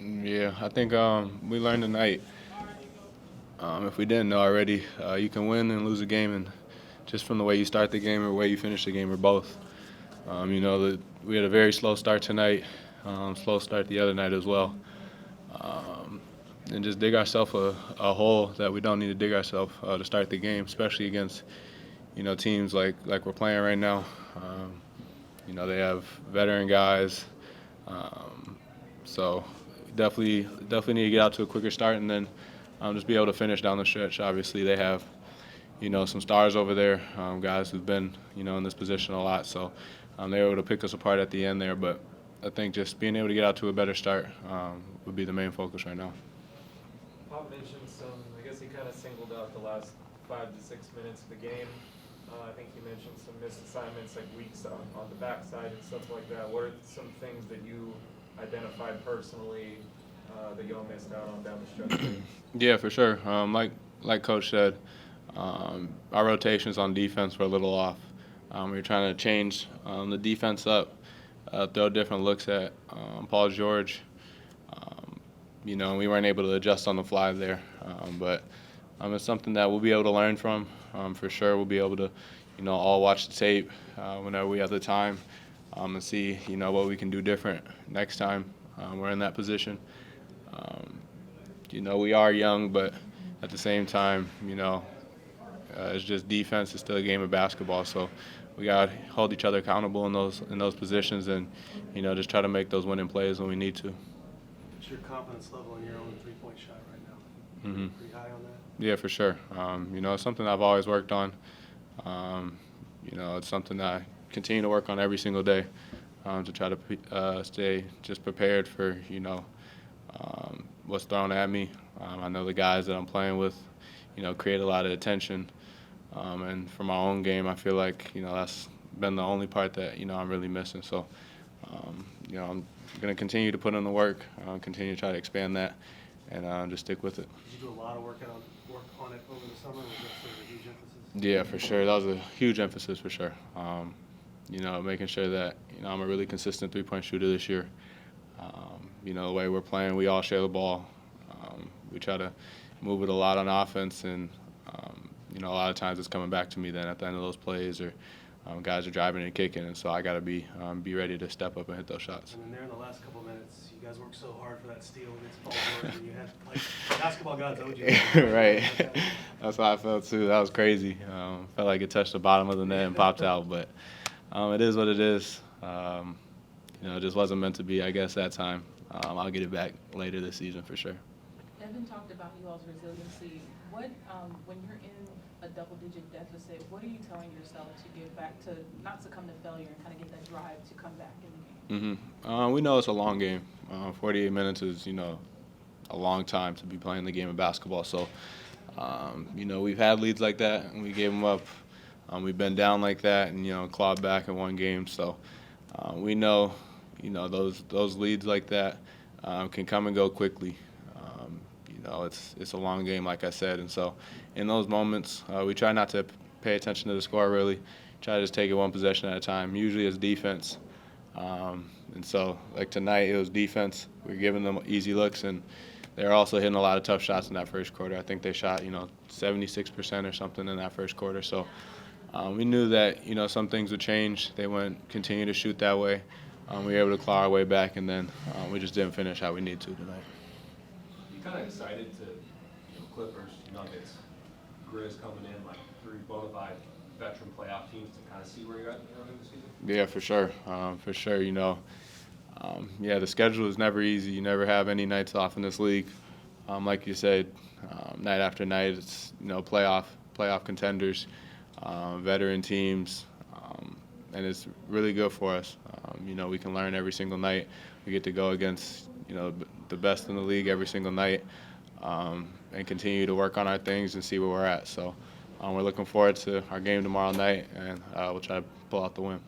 Yeah, I think we learned tonight. If we didn't know already, you can win and lose a game, and just from the way you start the game or the way you finish the game, or both. We had a very slow start tonight, slow start the other night as well, um, and just dig ourselves a hole that we don't need to dig ourselves to start the game, especially against teams like we're playing right now. They have veteran guys, um, so definitely need to get out to a quicker start and then just be able to finish down the stretch. Obviously, they have some stars over there, guys who've been in this position a lot, so they were able to pick us apart at the end there. But I think just being able to get out to a better start would be the main focus right now. Pop mentioned I guess he kind of singled out the last 5 to 6 minutes of the game. I think he mentioned some missed assignments like weeks on the backside and stuff like that. What are some things that you identified personally that y'all missed out on down the stretch? Yeah, for sure. Like Coach said, our rotations on defense were a little off. We were trying to change the defense up, throw different looks at Paul George. We weren't able to adjust on the fly there, but it's something that we'll be able to learn from. For sure, we'll be able to, all watch the tape whenever we have the time and see, what we can do different next time we're in that position. We are young, but at the same time, it's just defense. It's still a game of basketball, so we got to hold each other accountable in those positions and, just try to make those winning plays when we need to. What's your confidence level in your own three-point shot right now? Mm-hmm. Pretty high on that? Yeah, for sure. It's something I've always worked on. It's something that I continue to work on every single day to try to stay just prepared for, what's thrown at me. I know the guys that I'm playing with, create a lot of attention. And for my own game, I feel like, that's been the only part that, I'm really missing. So, I'm going to continue to put in the work, continue to try to expand that, and just stick with it. Did you do a lot of work on it over the summer? Was that sort of a huge emphasis? Yeah, for sure. That was a huge emphasis for sure. Making sure that, I'm a really consistent three-point shooter this year. The way we're playing, we all share the ball. We try to move it a lot on offense, and, a lot of times it's coming back to me then at the end of those plays, or guys are driving and kicking, and so I got to be ready to step up and hit those shots. And then there in the last couple of minutes, you guys worked so hard for that steal against Paul George, and you had, basketball gods owed you. Right. That's how I felt, too. That was crazy. Felt like it touched the bottom of the net and popped out, but it is what it is. It just wasn't meant to be, I guess, that time. I'll get it back later this season for sure. Evan talked about you all's resiliency. What, when you're in a double-digit deficit, what are you telling yourself to get back to not succumb to failure and kind of get that drive to come back in the game? Mm-hmm. We know it's a long game. 48 minutes is, a long time to be playing the game of basketball. So, we've had leads like that, and we gave them up. We've been down like that and, clawed back in one game. So, we know, those leads like that can come and go quickly. It's a long game, like I said. And so in those moments, we try not to pay attention to the score, really. Try to just take it one possession at a time. Usually it's defense. And so, like tonight, it was defense. We were giving them easy looks, and they were also hitting a lot of tough shots in that first quarter. I think they shot, 76% or something in that first quarter. So we knew that, some things would change. They wouldn't continue to shoot that way. We were able to claw our way back, and then we just didn't finish how we need to tonight. You kind of excited to, Clippers, Nuggets, Grizz coming in like three bona fide veteran playoff teams to kind of see where you're at in the season? Yeah, for sure. For sure, the schedule is never easy. You never have any nights off in this league. Like you said, night after night, it's, playoff contenders, veteran teams, and it's really good for us. We can learn every single night. We get to go against, the best in the league every single night, and continue to work on our things and see where we're at. So we're looking forward to our game tomorrow night, and we'll try to pull out the win.